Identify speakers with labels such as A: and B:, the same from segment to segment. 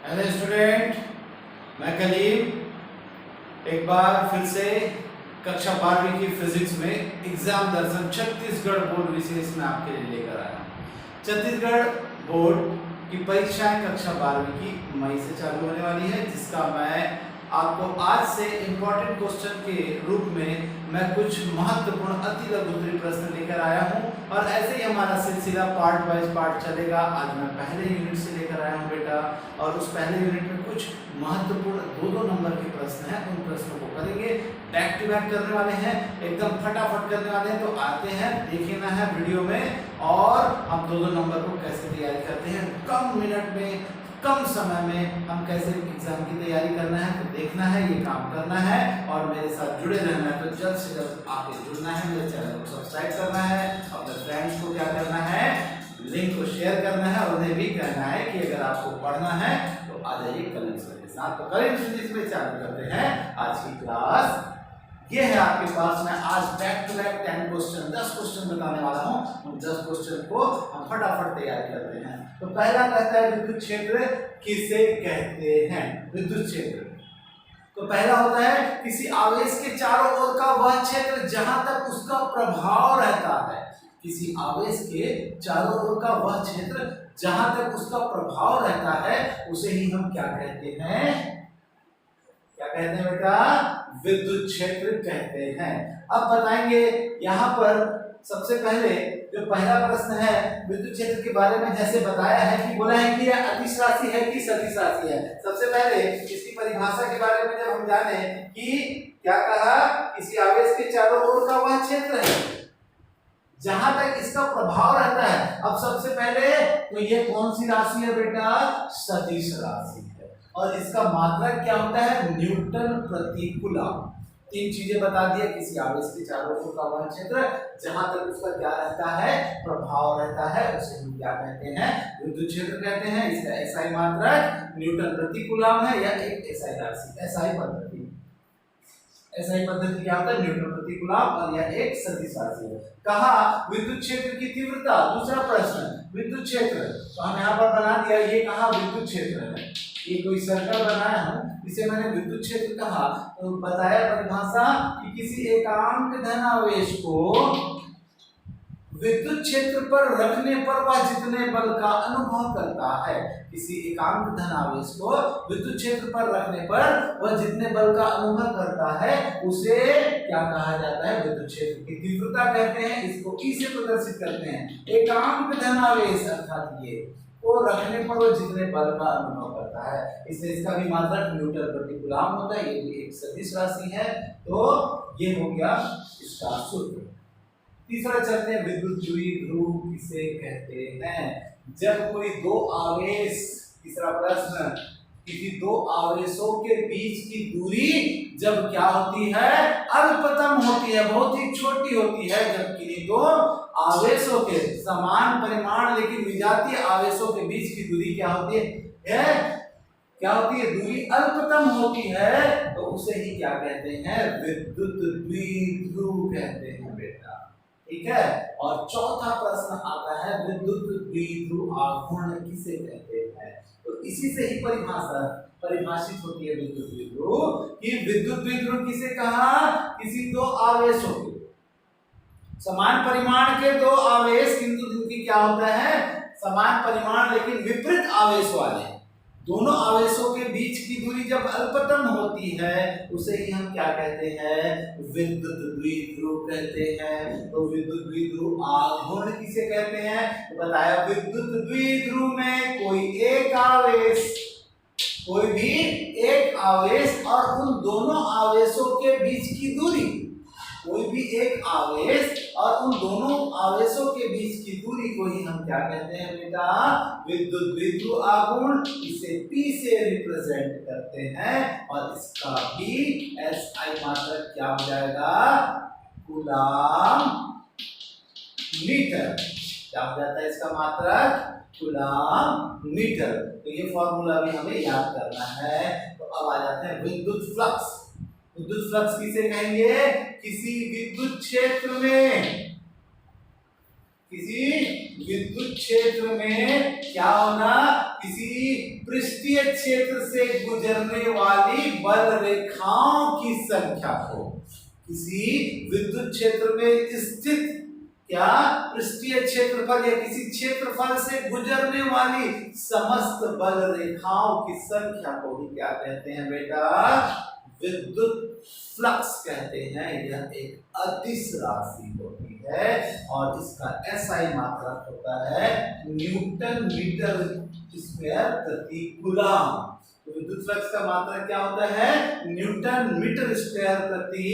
A: Hello student, मैं कलीम एक बार फिर से कक्षा 12वीं की फिजिक्स में एग्जाम दर्शन छत्तीसगढ़ बोर्ड विशेष में आपके लिए लेकर आया हूँ। छत्तीसगढ़ बोर्ड की परीक्षाएं कक्षा 12वीं की मई से चालू होने वाली है, जिसका मैं आपको आज से इम्पोर्टेंट क्वेश्चन के रूप में मैं कुछ महत्वपूर्ण अति लघु उत्तरीय प्रश्न लेकर आया हूं और ऐसे ही हमारा सिलसिला पार्ट वाइज पार्ट चलेगा। आज मैं पहले यूनिट से लेकर आया हूं बेटा, और उस पहले यूनिट में कुछ महत्वपूर्ण दो नंबर के प्रश्न हैं, उन प्रश्नों को करेंगे। बैक टू बैक करने वाले हैं, एकदम फटाफट करने वाले हैं। तो आते हैं, देखना है वीडियो में और हम दो नंबर को कैसे तैयारी करते हैं, कम मिनट में कम समय में हम कैसे एग्जाम की तैयारी करना है। तो देखना है, ये काम करना है और मेरे साथ जुड़े रहना है। तो जल्द से जल्द आके जुड़ना है, मेरे चैनल को सब्सक्राइब करना है, अपने फ्रेंड्स को क्या करना है, लिंक को शेयर करना है और उन्हें भी कहना है कि अगर आपको पढ़ना है तो आ जाइए कलिंग सर के साथ। तो कलिंग फिजिक्स में चालू करते हैं आज की क्लास। ये है आपके पास, मैं आज बैक टू बैक 10 क्वेश्चन बताने वाला हूं। उन 10 क्वेश्चन को हम फटाफट तैयारी करते हैं। तो पहला कहता है विद्युत क्षेत्र किसे कहते हैं। विद्युत क्षेत्र तो पहला होता है किसी आवेश के चारों ओर का वह क्षेत्र जहां तक उसका प्रभाव रहता है। किसी आवेश के चारों ओर का वह क्षेत्र जहां तक उसका प्रभाव रहता है उसे ही हम क्या कहते हैं, क्या कहते हैं बेटा, विद्युत क्षेत्र कहते हैं। अब बताएंगे यहाँ पर सबसे पहले जो पहला प्रश्न है विद्युत क्षेत्र के बारे में, जैसे बताया है कि बोला है कि यह अदिश राशि है कि सदिश राशि है। सबसे पहले इसकी परिभाषा के बारे में जब हम जाने कि क्या कहा, किसी आवेश के चारों ओर का वह क्षेत्र है जहां तक इसका प्रभाव रहता है। अब सबसे पहले तो ये कौन सी राशि है बेटा, सदिश राशि है। और इसका मात्रक क्या होता है, न्यूटन प्रति कूलम। तीन चीजें बता दिया, किसी आवेश के चारों ओर का वह क्षेत्र जहां तक उसका क्या रहता है, प्रभाव रहता है, उसे हम क्या कहते हैं, विद्युत क्षेत्र कहते हैं। इसका एसआई मात्रक न्यूटन प्रति कूलम है या एक एसआई राशि, एसआई पद्धति। एसआई पद्धति क्या होता है, न्यूटन प्रति कूलम, और यह एक सदिश राशि है। कहा विद्युत क्षेत्र की तीव्रता, दूसरा प्रश्न विद्युत क्षेत्र, तो हम यहाँ पर बना दिया, ये कहा विद्युत क्षेत्र है, ये कोई सर्कल बनाया हूं, इसे मैंने विद्युत क्षेत्र कहा। तो बताया परिभाषा कि किसी एकांक धनावेश को विद्युत क्षेत्र पर रखने पर वह जितने बल का अनुभव करता है। किसी एकांक धनावेश को विद्युत क्षेत्र पर रखने पर वह जितने बल का अनुभव करता है उसे क्या कहा जाता है, विद्युत क्षेत्र की तीव्रता कहते हैं। इसको ई से प्रदर्शित करते हैं। एकांक धनावेश अर्थात ये को रखने पर वो जितने बल का अनुभव करता है, इसलिए इसका भी मात्रक न्यूटन प्रति कूलम होता है। ये भी एक सदिश राशि है। तो ये हो गया इसका सूत्र। तीसरा चलते हैं, विद्युत द्विध्रुव किसे कहते हैं। जब कोई दो आवेश, तीसरा प्रश्न, किसी दो आवेशों के बीच की दूरी जब क्या होती है, अल्पतम होती है, बहुत ही छोटी होती है। जब किन्हीं दो आवेशों के समान परिमाण लेकिन विजातीय आवेशों के बीच की दूरी क्या होती है, क्या होती है, दूरी अल्पतम होती है, तो उसे ही क्या कहते हैं, विद्युत द्विध्रुव कहते हैं बेटा। ठीक है। और चौथा प्रश्न आता है विद्युत द्विध्रुव आघूर्ण किसे कहते हैं। तो इसी से ही परिभाषित होती है विद्युत द्विध्रुव कि विद्युत द्विध्रुव किसे कहा, किसी दो आवेशों के समान परिमाण के दो आवेश, किंतु इनकी क्या होता है, समान परिमाण लेकिन विपरीत आवेश वाले दोनों आवेशों के बीच की दूरी जब अल्पतम होती है उसे ही हम क्या कहते हैं, विद्युत द्विध्रुव कहते हैं। तो विद्युत द्विध्रुव आघूर्ण किसे कहते हैं, तो बताया विद्युत द्विध्रुव में कोई भी एक आवेश और उन दोनों आवेशों के बीच की दूरी, कोई भी एक आवेश और उन दोनों आवेशों के बीच की दूरी को ही हम क्या कहते हैं बेटा, विद्युत द्विध्रुव आघूर्ण। इसे P से रिप्रेजेंट करते हैं और इसका भी SI मात्रक क्या हो जाएगा, कूलम मीटर। क्या हो जाता है इसका मात्रक, कूलम मीटर। तो ये फॉर्मूला भी हमें याद करना है। तो अब आ जाते हैं विद्युत फ्लक्स। विद्युत फ्लक्स किसे कहेंगे, किसी विद्युत क्षेत्र में किसी विद्युत क्षेत्र में क्या होना, किसी पृष्ठीय क्षेत्र से गुजरने वाली बल रेखाओं की संख्या को, किसी विद्युत क्षेत्र में स्थित क्या पृष्ठीय क्षेत्रफल या किसी क्षेत्रफल से गुजरने वाली समस्त बल रेखाओं की संख्या को ही क्या कहते हैं बेटा, विद्युत फ्लक्स कहते हैं। यह एक अदिश राशि होती है और इसका SI मात्रक होता है न्यूटन मीटर स्क्वायर प्रति कूलम। तो विद्युत फ्लक्स का मात्रक क्या होता है, न्यूटन मीटर स्क्वायर प्रति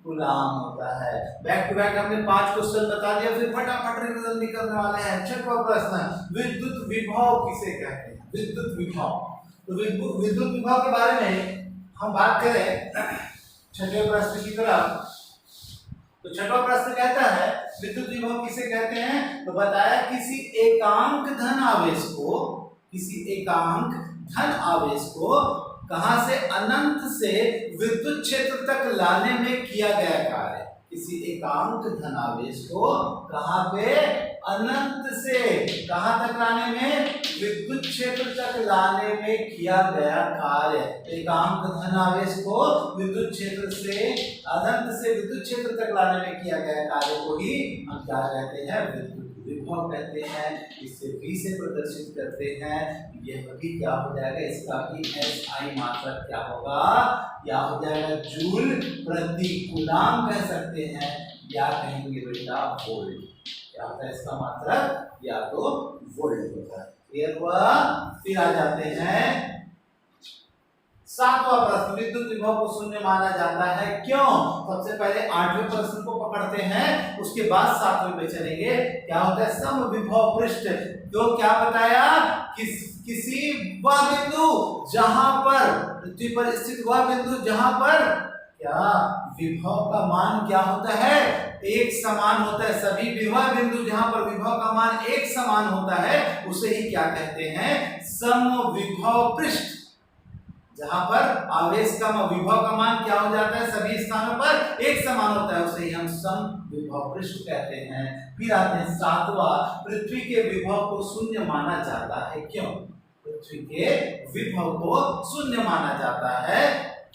A: कूलम होता है। बैक टू बैक हमने 5 क्वेश्चन बता दिया, फिर फटाफट रिवीजन निकलने वाले हैं। छठवां प्रश्न, विद्युत विभव किसे कहते हैं, विद्युत विभव। तो विद्युत विभव के बारे में हम बात करें छठवें प्रश्न की तरफ, तो छठवां प्रश्न कहता है विद्युत विभव किसे कहते हैं, तो बताया किसी एकांक धन आवेश को, किसी एकांक धन आवेश को कहां से, अनंत से विद्युत क्षेत्र तक लाने में किया गया कार्य। किसी एकांक धन आवेश को कहां पे, अनंत से कहां तक लाने में, विद्युत क्षेत्र तक लाने में किया गया कार्य। एकांक धन आवेश को विद्युत क्षेत्र से, अनंत से विद्युत क्षेत्र तक लाने में किया गया कार्य को ही हम क्या कहते हैं, विद्युत विभव कहते हैं। इसे V से प्रदर्शित करते हैं। यह भी क्या हो जाएगा, इसका भी SI मात्रक क्या होगा, या हो जाएगा जूल प्रति कूलम कह सकते हैं, या कहेंगे बेटा वोल्ट। क्या होता है इसका मात्रक, या तो वोल्ट होता है। क्लियर हुआ। फिर आ जाते हैं सातवां प्रश्न, विद्युत विभव को शून्य माना जाता है क्यों। सबसे पहले 8वें प्रश्न को पकड़ते हैं, उसके बाद 7वें पे चलेंगे। क्या होता है, सम विभव पृष्ठ। तो क्या बताया, किसी वह बिंदु जहां पर, पृथ्वी पर स्थित वह बिंदु जहां पर क्या विभव का मान क्या होता है, एक समान होता है। सभी विभव बिंदु जहां पर विभव का मान एक समान होता है उसे ही क्या कहते हैं, सम विभव पृष्ठ। जहां पर आवेश का विभव का मान क्या हो जाता है, सभी स्थानों पर एक समान होता है, उसे ही हम सम विभव पृष्ठ कहते हैं। फिर आते हैं 7वां, पृथ्वी के विभव को शून्य माना जाता है क्यों। पृथ्वी के विभव को शून्य माना जाता है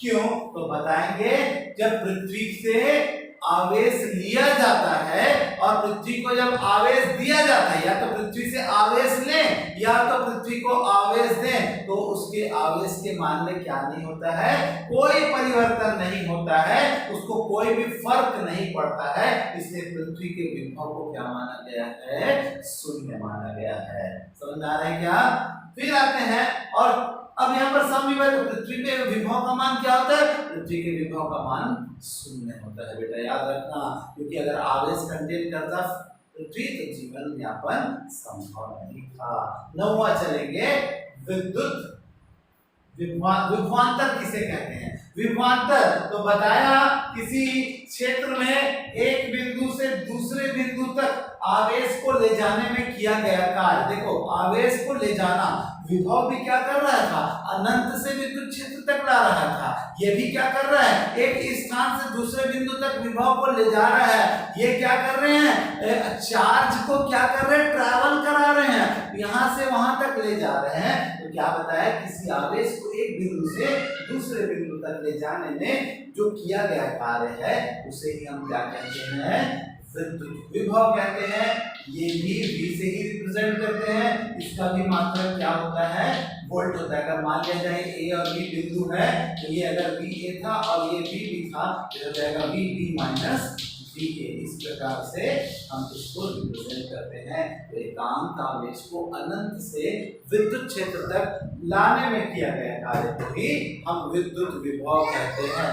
A: क्यों, तो बताएंगे जब पृथ्वी से आवेश लिया जाता है और पृथ्वी को जब आवेश दिया जाता है, या तो पृथ्वी से आवेश लें या तो पृथ्वी को आवेश दें, तो उसके आवेश के मान में क्या नहीं होता है, कोई परिवर्तन नहीं होता है, उसको कोई भी फर्क नहीं पड़ता है। इसलिए पृथ्वी के विभव को क्या माना गया है, शून्य माना गया है। समझ आ रहा है क्या। फिर आते हैं और अब यहाँ पर सम विभव, पृथ्वी के विभव का मान क्या होता है, पृथ्वी के विभव का मान शून्य होता है बेटा, याद रखना। क्योंकि अगर आवेश कंटेन करता पृथ्वी तो जीवन यापन संभव नहीं था। 9वां चलेंगे, विद्युत विभवांतर किसे कहते हैं। विभवांतर तो बताया किसी क्षेत्र में एक बिंदु से दूसरे बिंदु तक आवेश को ले जाने में किया गया कार्य। देखो आवेश को ले जाना, विभव भी क्या कर रहा था, अनंत से विद्युत क्षेत्र तक ला रहा था। ये भी क्या कर रहा है, एक स्थान से दूसरे बिंदु तक विभव को ले जा रहा है। ये क्या कर रहे हैं, चार्ज को क्या कर रहे हैं, ट्रैवल करा रहे हैं, यहां से वहां तक ले जा रहे हैं। तो क्या बताया, किसी आवेश को एक बिंदु से दूसरे बिंदु तक ले जाने में जो किया गया कार्य है उसे ही हम क्या कहते हैं, विद्युत विभव कहते हैं। ये भी V से ही रिप्रेजेंट करते हैं। इसका भी मात्रक क्या होता है, वोल्ट होता है। अगर मान लिया जाए A और B बिंदु है तो ये अगर VA था और ये B था तो हो जाएगा VB माइनस VA। इस प्रकार से हम इसको रिप्रेजेंट करते हैं। तो एकांक आवेश को अनंत से विद्युत क्षेत्र तक लाने में किया गया कार्य को ही हम विद्युत विभव कहते हैं।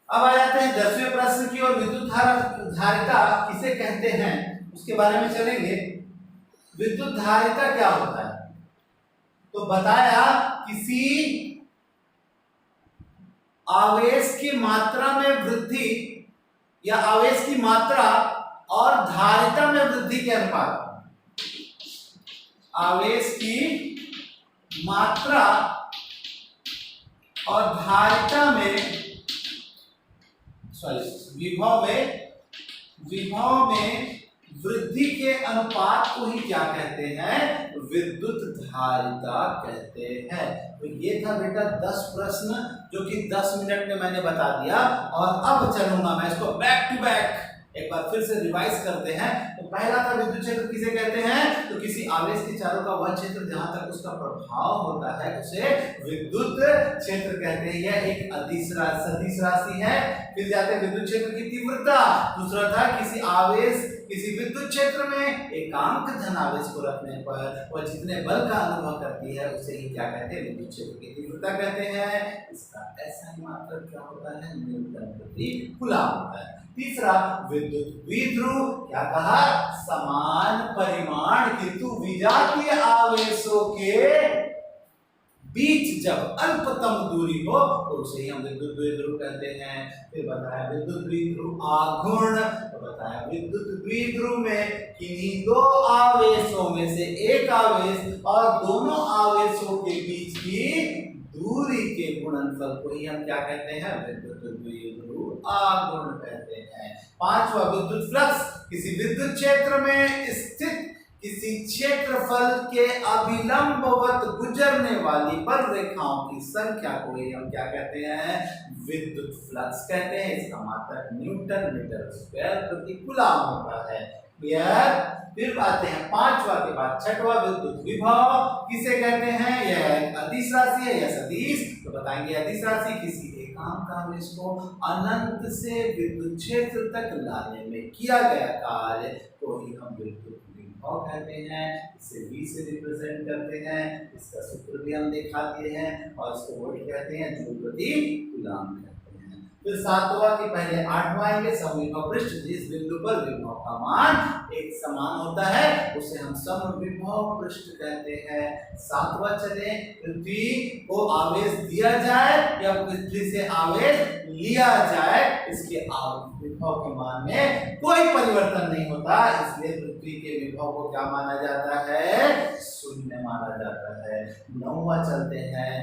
A: अब आ जाते हैं 10वें प्रश्न की ओर, विद्युत धारिता किसे कहते हैं उसके बारे में चलेंगे। विद्युत धारिता क्या होता है, तो बताया किसी आवेश की मात्रा में वृद्धि या आवेश की मात्रा और धारिता में वृद्धि के अनुपात, आवेश की मात्रा और धारिता में विभव में वृद्धि के अनुपात को ही क्या कहते हैं? विद्युत धारिता कहते हैं। तो ये था बेटा 10 प्रश्न जो कि 10 मिनट में मैंने बता दिया। और अब चलूंगा मैं इसको बैक टू बैक एक बार फिर से रिवाइज करते हैं। तो पहला था विद्युत क्षेत्र किसे कहते हैं? तो किसी आवेश के चारों का वह क्षेत्र जहां तक उसका प्रभाव होता है उसे विद्युत क्षेत्र कहते हैं। यह एक सदिश राशि है। फिर जाते हैं विद्युत क्षेत्र की तीव्रता। दूसरा था किसी आवेश किसी विद्युत क्षेत्र में एकांक धनावेश को रखने पर वह जितने बल का अनुभव करती है उसे ही क्या कहते हैं? विद्युत क्षेत्र की तीव्रता कहते हैं। इसका ऐसा ही मात्रक क्या होता है? न्यूटन प्रति कूलम होता है। तीसरा विद्युत द्विध्रुव, क्या कहा? समान परिमाण किंतु विजातीय आवेशों के बीच जब अल्पतम दूरी हो तो उसे ही हम विद्युत द्विध्रुव कहते हैं। फिर बताया विद्युत द्विध्रुव आघूर्ण, तो बताया विद्युत द्विध्रुव में किन्हीं दो आवेशों में से एक आवेश और दोनों आवेशों के बीच की दूरी के गुणनफल को ही हम क्या कहते हैं? विद्युत द्विध्रुव आघूर्ण कहते हैं। पांचवा विद्युत फ्लक्स, किसी विद्युत क्षेत्र में स्थित किसी क्षेत्रफल के अभिलंबवत गुजरने वाली बल रेखाओं की संख्या को ही हम क्या कहते हैं? विद्युत फ्लक्स कहते हैं। इसका मात्रक न्यूटन मीटर स्क्वायर प्रति कूलम होता है। फिर आते हैं पांचवा के बाद छठवा विद्युत विभव किसे कहते हैं? यह अदिश राशि है या सदिश? तो बताएंगे अदिश राशि किसी एकांक आवेश को अनंत से विद्युत क्षेत्र तक लाने में किया गया कार्य को ही हम विद्युत विभव कहते हैं। इसे V से रिप्रेजेंट करते हैं। इसका सूत्र भी हम दिखा दिए हैं और इसको वोल्ट कहते हैं, जूल प्रति कूलम कहते हैं। फिर सातवां के पहले आठवां आएंगे समविभव पृष्ठ, जिस बिंदु पर विभव का मान एक समान होता है उसे हम समविभव पृष्ठ कहते हैं। सातवां चले पृथ्वी को आवेश दिया जाए या पृथ्वी से आवेश लिया जाए, इसके विभव के मान में कोई परिवर्तन नहीं होता, इसलिए पृथ्वी के विभव को क्या माना जाता है? शून्य माना जाता है। नौवां चलते हैं।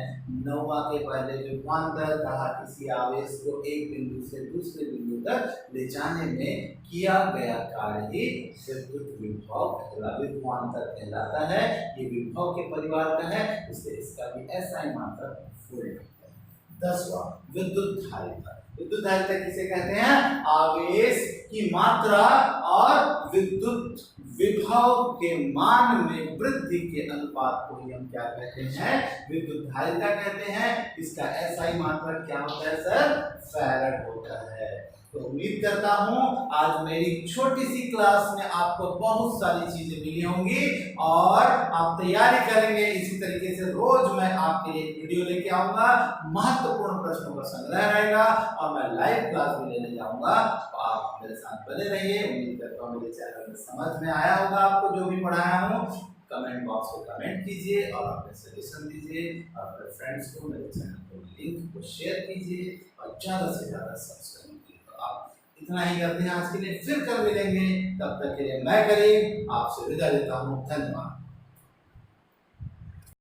A: नौवां के पहले विभवांतर कहा किसी आवेश को एक बिंदु से दूसरे बिंदु तक ले जाने में किया गया कार्य ही विद्युत विभवांतर कहलाता है। ये विभव के परिवार का है, इसलिए इसका भी ऐसा ही मात्रक वोल्ट है। 10वां विद्युत धारिता। विद्युत धारिता किसे कहते हैं? आवेश की मात्रा और विद्युत विभव के मान में वृद्धि के अनुपात को ही हम क्या कहते हैं? विद्युत धारिता कहते हैं। इसका ऐसा ही मात्रक क्या होता है सर? फैराड होता है। तो उम्मीद करता हूं आज मेरी छोटी सी क्लास में आपको बहुत सारी चीजें मिली होंगी और आप तैयारी करेंगे। इसी तरीके से रोज मैं आपके लिए एक वीडियो लेके आऊंगा, महत्वपूर्ण प्रश्नों का संग्रह रहेगा और मैं लाइव क्लास भी लेने जाऊंगा। तो आप मेरे साथ बने रहिए। उम्मीद करता हूँ मेरे चैनल में समझ में आया होगा आपको जो भी पढ़ाया हूँ। कमेंट बॉक्स में कमेंट कीजिए और अपने सजेशन दीजिए और अपने फ्रेंड्स को मेरे चैनल को लिंक को शेयर कीजिए और ज़्यादा से ज़्यादा सब्सक्राइब कीजिए। तो आप इतना ही करते हैं आज के लिए, फिर कल मिलेंगे। तब तक के लिए मैं करीम आपसे विदा लेता हूँ। धन्यवाद।